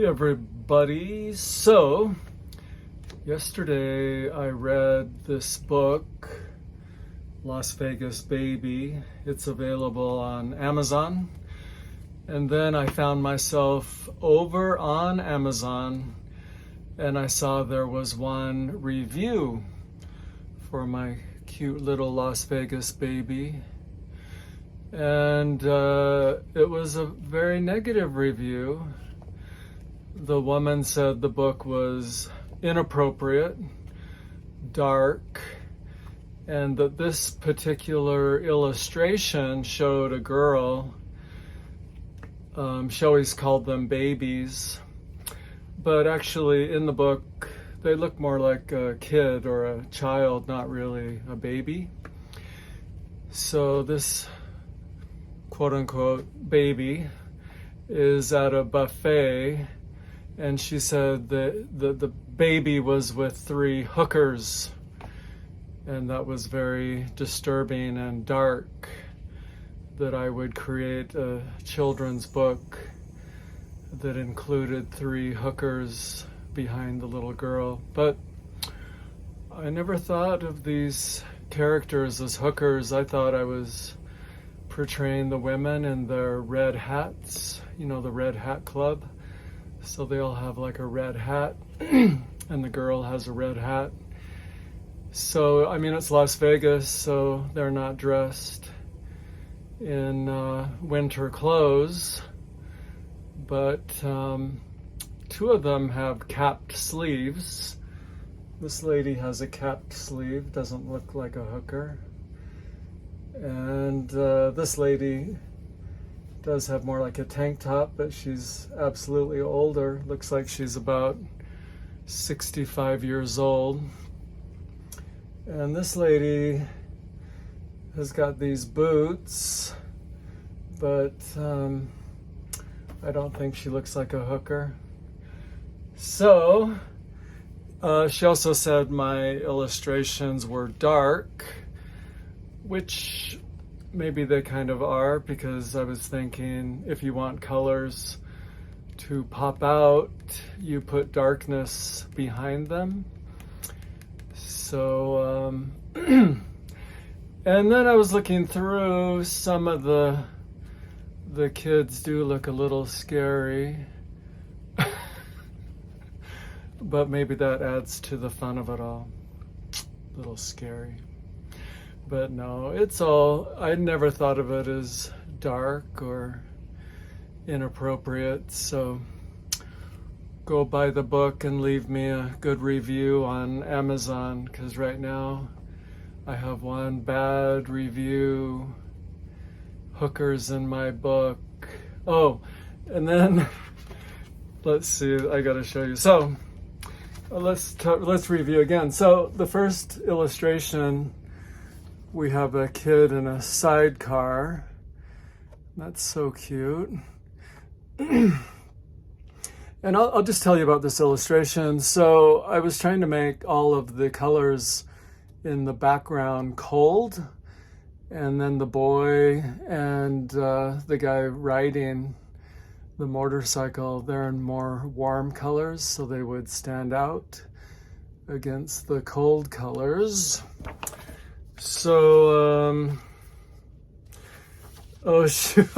Hey everybody. So, yesterday I read this book, Las Vegas Baby. It's available on Amazon. And then I found myself over on Amazon and I saw there was one review for my cute little Las Vegas Baby. And it was a very negative review. The woman said the book was inappropriate, dark, and that this particular illustration showed a girl. She always called them babies, but actually in the book they look more like a kid or a child, not really a baby. So this quote-unquote baby is at a buffet, and she said that the baby was with 3 hookers, and that was very disturbing and dark, that I would create a children's book that included 3 hookers behind the little girl. But I never thought of these characters as hookers. I thought I was portraying the women in their red hats, you know, the Red Hat Club. So they all have like a red hat, and the girl has a red hat. So, I mean, it's Las Vegas, so they're not dressed in winter clothes, but 2 of them have capped sleeves. This lady has a capped sleeve, doesn't look like a hooker. And this lady does have more like a tank top, but she's absolutely older. Looks like she's about 65 years old. And this lady has got these boots, but I don't think she looks like a hooker. So she also said my illustrations were dark, which maybe they kind of are, because I was thinking if you want colors to pop out, you put darkness behind them. So, and then I was looking through, some of the kids do look a little scary, but maybe that adds to the fun of it all. A little scary. But no, it's all, I never thought of it as dark or inappropriate. So go buy the book and leave me a good review on Amazon, because right now I have one bad review, hookers in my book. Oh, and then let's see, I gotta show you. So let's review again. So the first illustration, we have a kid in a sidecar. That's so cute. And I'll just tell you about this illustration. So I was trying to make all of the colors in the background cold, and then the boy and the guy riding the motorcycle, they're in more warm colors, so they would stand out against the cold colors. So, oh shoot,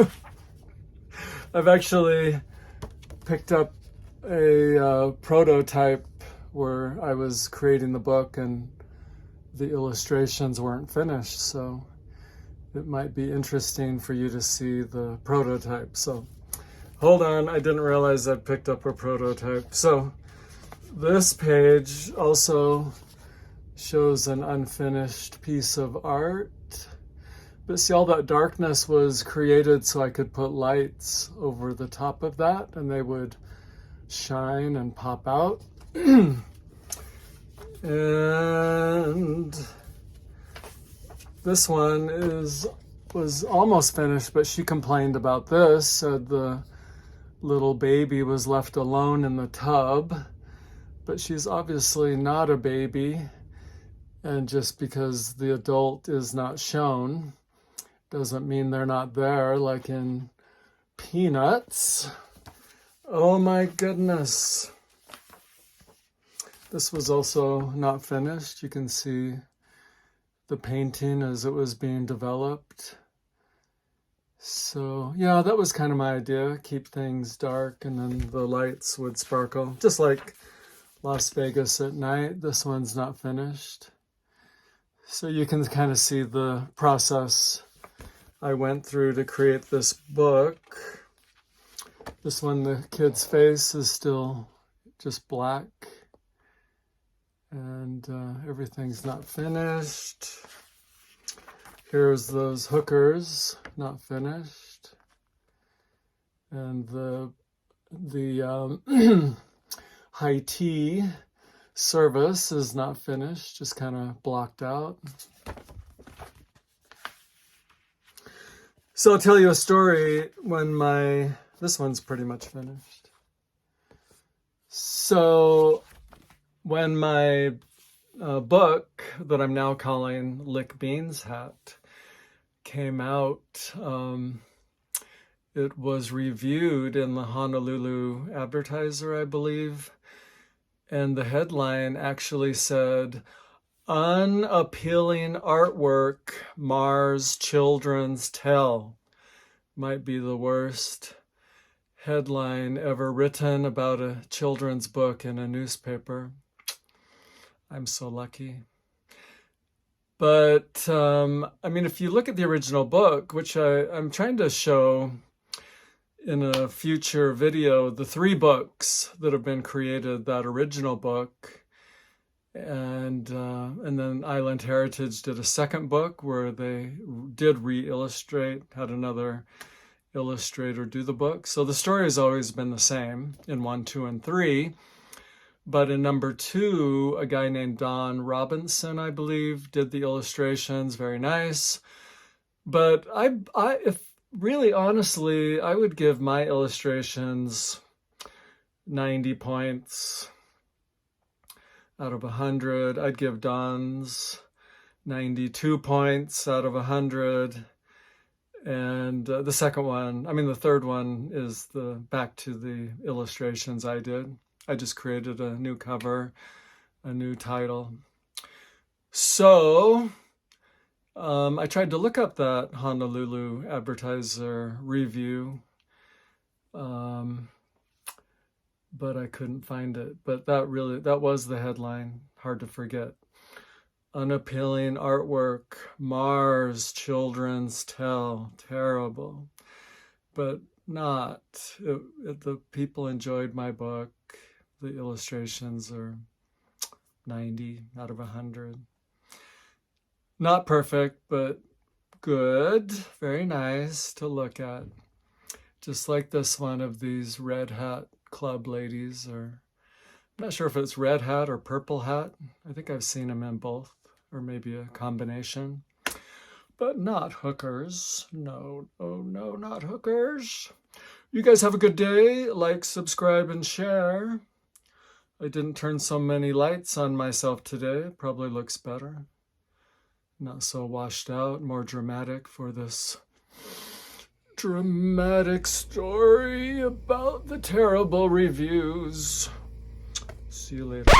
I've actually picked up a prototype where I was creating the book and the illustrations weren't finished, so it might be interesting for you to see the prototype. So, hold on, I didn't realize I'd picked up a prototype. So, this page also shows an unfinished piece of art, but see, all that darkness was created so I could put lights over the top of that and they would shine and pop out. And this one was almost finished, but she complained about this, said the little baby was left alone in the tub, but she's obviously not a baby. And just because the adult is not shown doesn't mean they're not there, like in Peanuts. Oh my goodness. This was also not finished. You can see the painting as it was being developed. So yeah, that was kind of my idea. Keep things dark and then the lights would sparkle. Just like Las Vegas at night. This one's not finished. So you can kind of see the process I went through to create this book. This one, the kid's face is still just black. And everything's not finished. Here's those hookers, not finished. And the high tea service is not finished, just kind of blocked out. So I'll tell you a story when this one's pretty much finished. So when my book that I'm now calling Lick Beans Hat came out, it was reviewed in the Honolulu Advertiser, I believe, and the headline actually said, "Unappealing artwork mars children's tale." Might be the worst headline ever written about a children's book in a newspaper. I'm so lucky. But, I mean, if you look at the original book, which I'm trying to show in a future video, the 3 books that have been created, that original book, and then Island Heritage did a second book where they did re-illustrate, had another illustrator do the book. So the story has always been the same in 1, 2, and 3. But in number 2, a guy named Don Robinson, I believe, did the illustrations. Very nice. But if really honestly, I would give my illustrations 90 points out of 100. I'd give Don's 92 points out of 100. And the second one, the third one is back to the illustrations I did. I just created a new cover, a new title. So I tried to look up that Honolulu Advertiser review, but I couldn't find it. But that was the headline, hard to forget. Unappealing artwork mars children's tale. Terrible. But not. The people enjoyed my book. The illustrations are 90 out of 100. Not perfect, but good. Very nice to look at. Just like this one of these Red Hat Club ladies. I'm not sure if it's Red Hat or Purple Hat. I think I've seen them in both, or maybe a combination. But not hookers. No, not hookers. You guys have a good day. Like, subscribe, and share. I didn't turn so many lights on myself today. Probably looks better. Not so washed out, more dramatic for this dramatic story about the terrible reviews. See you later.